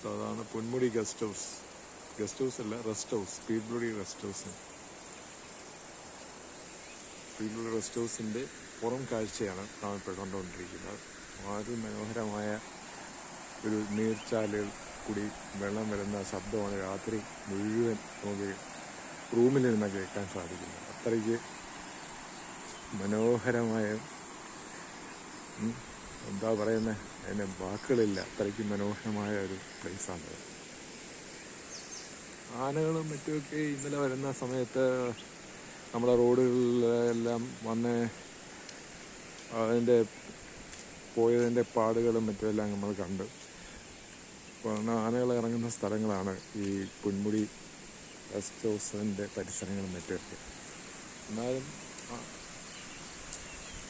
അതാണ് Ponmudi guest house. Guest house അല്ല, rest house. പീർബ്ലടി റെസ്റ്റ് ഹൗസ്. പീർബ്ലടി റെസ്റ്റ് ഹൗസിൻ്റെ പുറം കാഴ്ചയാണ് നാം ഇപ്പോൾ കണ്ടുകൊണ്ടിരിക്കുന്നത്. വളരെ മനോഹരമായ ഒരു നീർച്ചാലുകൾ കൂടി വെള്ളം വരുന്ന ശബ്ദമാണ് രാത്രി മുഴുവൻ നമുക്ക് റൂമിൽ നിന്ന് കേൾക്കാൻ സാധിക്കുന്നത്. അത്രയ്ക്ക് മനോഹരമായ, എന്താ പറയുന്നത്, അതിന് വാക്കുകളില്ല, അത്രയ്ക്ക് മനോഹരമായ ഒരു പ്ലേസാണ്. ആനകളും മറ്റുമൊക്കെ ഇന്നലെ വരുന്ന സമയത്ത് നമ്മുടെ റോഡുകളിലെല്ലാം വന്ന് അതിൻ്റെ പോയതിൻ്റെ പാടുകളും മറ്റുമെല്ലാം നമ്മൾ കണ്ടു. അപ്പോൾ ആനകൾ ഇറങ്ങുന്ന സ്ഥലങ്ങളാണ് ഈ പൊന്മുടി റെസ്റ്റ് ഹൗസിൻ്റെ പരിസരങ്ങളും മറ്റുമൊക്കെ. എന്നാലും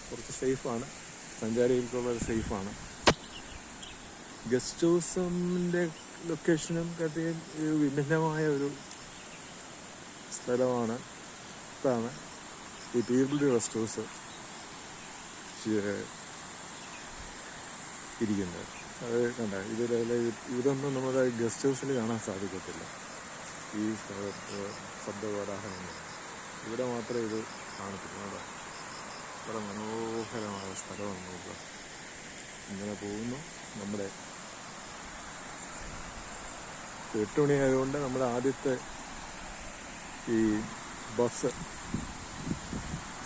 കുറച്ച് സേഫാണ്, സഞ്ചാരികൾക്കുള്ളത് സേഫാണ്. ഗസ്റ്റ് ഹൗസിൻ്റെ ലൊക്കേഷനും കാട്ടിയും ഒരു വിഭിന്നമായ ഒരു സ്ഥലമാണ്. ഇതാണ് ഈ പീർബ്ലടി റെസ്റ്റ് ഹൗസ് ഇരിക്കുന്നത്. അത് കണ്ട, ഇതൊന്നും നമ്മുടെ ഗസ്റ്റ് ഹൗസിൽ കാണാൻ സാധിക്കത്തില്ല. ഈ ശബ്ദകോലാഹലങ്ങൾ ഇവിടെ മാത്രമേ ഇത് കാണത്തുള്ളൂ. അത്ര മനോഹരമായ സ്ഥലമാണ്. നോക്കുക, ഇങ്ങനെ പോകുന്നു. നമ്മുടെ 8 മണിയായതുകൊണ്ട് നമ്മുടെ ആദ്യത്തെ ഈ ബസ്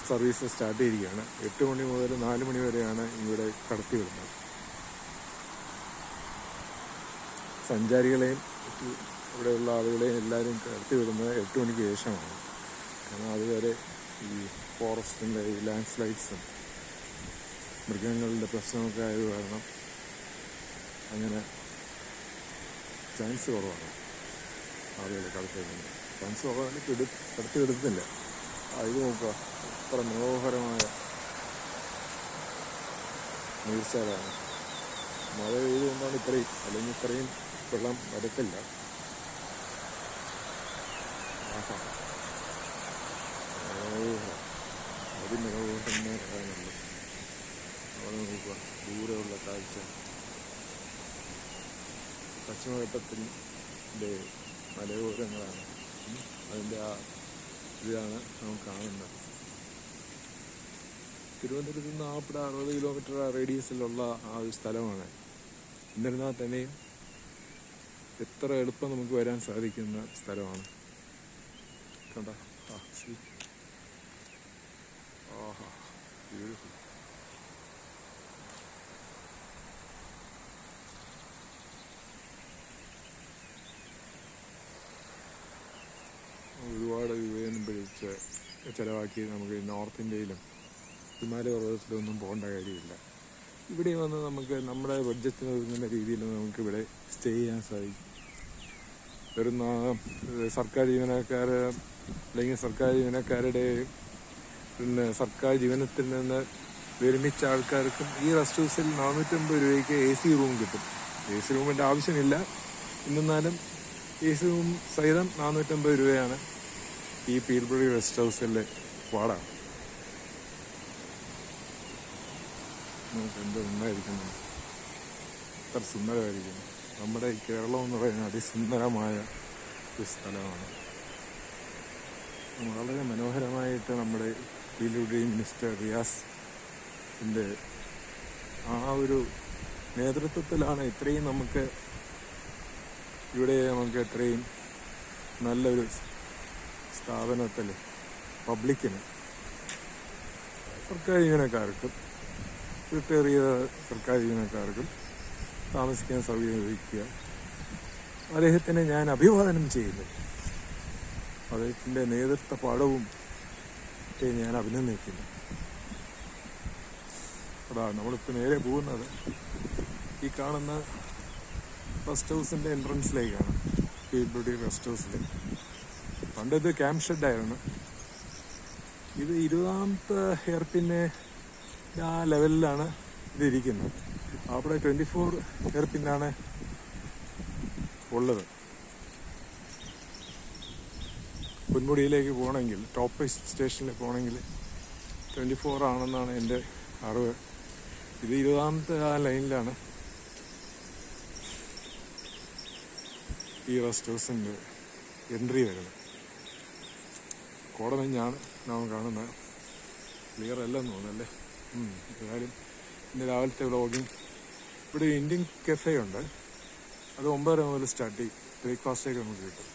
സർവീസ് സ്റ്റാർട്ട് ചെയ്തിരിക്കുകയാണ്. 8 മണി മുതൽ 4 മണി വരെയാണ് ഇവിടെ കടത്തി വിടുന്നത്. സഞ്ചാരികളെയും ഇവിടെയുള്ള ആളുകളെയും എല്ലാവരും കടത്തി വിടുന്നത് 8 മണിക്ക് ശേഷമാണ്. കാരണം അതുവരെ ഈ ഫോറസ്റ്റിൻ്റെ ഈ ലാൻഡ് സ്ലൈഡ്സും മൃഗങ്ങളുടെ പ്രശ്നമൊക്കെ ആയത് കാരണം അങ്ങനെ ചാൻസ് കുറവാണ്. ആളുകൾ കടത്തി വിടുന്നത് ചാൻസ് കുറവാണ്, കടത്തി വിടുന്നില്ല. ഇത് നോക്കുക, അത്ര മനോഹരമായ നീർച്ചാലാണ്. മഴ പെയ്തുകൊണ്ടാണ് ഇത്രയും, അല്ലെങ്കിൽ ഇത്രയും വെള്ളം വരത്തില്ല. അതിമനോഹരമായ പറയാനുള്ളൂ. അവിടെ നോക്കുക, ദൂരെയുള്ള കാഴ്ച. പശ്ചിമഘട്ടത്തിൻ്റെ മലയോരങ്ങളാണ്. അതിൻ്റെ ഇതാണ് നമുക്ക് കാണുന്നത്. തിരുവനന്തപുരത്ത് നിന്ന് ആപ്പിട 60 കിലോമീറ്റർ റേഡിയസിലുള്ള ആ ഒരു സ്ഥലമാണ്. എന്നിരുന്നാൽ തന്നെയും എത്ര എളുപ്പം നമുക്ക് വരാൻ സാധിക്കുന്ന സ്ഥലമാണ്. കണ്ട, ആഹാ, ബ്യൂട്ടിഫുൾ. ഒരുപാട് രൂപയൊന്നും പിടിച്ച് ചിലവാക്കി നമുക്ക് നോർത്ത് ഇന്ത്യയിലും ഹിമാലയ പർവ്വതത്തിലൊന്നും പോകേണ്ട കാര്യമില്ല. ഇവിടെ വന്ന് നമുക്ക് നമ്മുടെ ബഡ്ജറ്റിന് ഒതുങ്ങുന്ന രീതിയിൽ നമുക്കിവിടെ സ്റ്റേ ചെയ്യാൻ സാധിക്കും. വരുന്ന സർക്കാർ ജീവനക്കാർ അല്ലെങ്കിൽ സർക്കാർ ജീവനക്കാരുടെ പിന്നെ സർക്കാർ ജീവനത്തിൽ നിന്ന് വിരമിച്ച ആൾക്കാർക്കും ഈ റെസ്റ്റ് ഹൗസിൽ 450 രൂപയ്ക്ക് AC റൂം കിട്ടും. AC റൂമിൻ്റെ ആവശ്യമില്ല. എന്നിരുന്നാലും AC റൂം സഹിതം 450 രൂപയാണ് ഈ പീർബ്ലടി റെസ്റ്റ് ഹൗസിലെ വാടക. നമുക്ക് എന്ത് ഉണ്ടായിരിക്കുന്നു, എത്ര സുന്ദരമായിരിക്കുന്നു. നമ്മുടെ ഈ കേരളം എന്ന് പറയുന്നത് അതിസുന്ദരമായ ഒരു സ്ഥലമാണ്. വളരെ മനോഹരമായിട്ട് നമ്മുടെ പീർബ്ലടി മിനിസ്റ്റർ റിയാസിൻ്റെ ആ ഒരു നേതൃത്വത്തിലാണ് ഇത്രയും നമുക്ക് ഇവിടെ നമുക്ക് ഇത്രയും നല്ലൊരു സ്ഥാപനത്തിൽ പബ്ലിക്കിന്, സർക്കാർ ജീവനക്കാർക്കും റിട്ടയർ ചെയ്ത സർക്കാർ ജീവനക്കാർക്കും താമസിക്കാൻ സൗകര്യം ലഭിക്കുക. അദ്ദേഹത്തിനെ ഞാൻ അഭിവാദനം ചെയ്യുന്നു. അദ്ദേഹത്തിൻ്റെ നേതൃത്വ പാഠവും ഞാൻ അഭിനന്ദിക്കുന്നു. അതാ നമ്മളിപ്പോൾ നേരെ പോകുന്നത് ഈ കാണുന്ന റെസ്റ്റ് ഹൗസിൻ്റെ എൻട്രൻസിലേക്കാണ്. പീർബ്ലടി റെസ്റ്റ് ഹൗസിലേക്ക്. പണ്ടിത് ക്യാമ്പ് ഷെഡായിരുന്നു. ഇത് 20ാമത്തെ ഹെയർ പിന്നെ ആ ലെവലിലാണ് ഇതിരിക്കുന്നത്. അവിടെ 24 ഹെയർ പിന്നാണ് ഉള്ളത്. പൊന്മുടിയിലേക്ക് പോകണമെങ്കിൽ, ടോപ്പ് സ്റ്റേഷനിൽ പോകണമെങ്കിൽ 24 ആണെന്നാണ് എൻ്റെ അറിവ്. ഇത് 20ാമത്തെ ആ ലൈനിലാണ്. ഈ റെസ്റ്റ് ഹൗസിൻ്റെ എൻട്രി വരുന്നത്. കോടമഞ്ഞാണ് നാം കാണുന്നത്. ക്ലിയർ അല്ലെന്ന് തോന്നുന്നല്ലേ. ഏതായാലും ഇന്ന് രാവിലത്തെ വ്ളോഗിങ്. ഇവിടെ ഇന്ത്യൻ കഫേ ഉണ്ട്. അത് 9:30 മുതൽ സ്റ്റാർട്ട് ചെയ്യും. ബ്രേക്ക്ഫാസ്റ്റൊക്കെ നമുക്ക് കിട്ടും.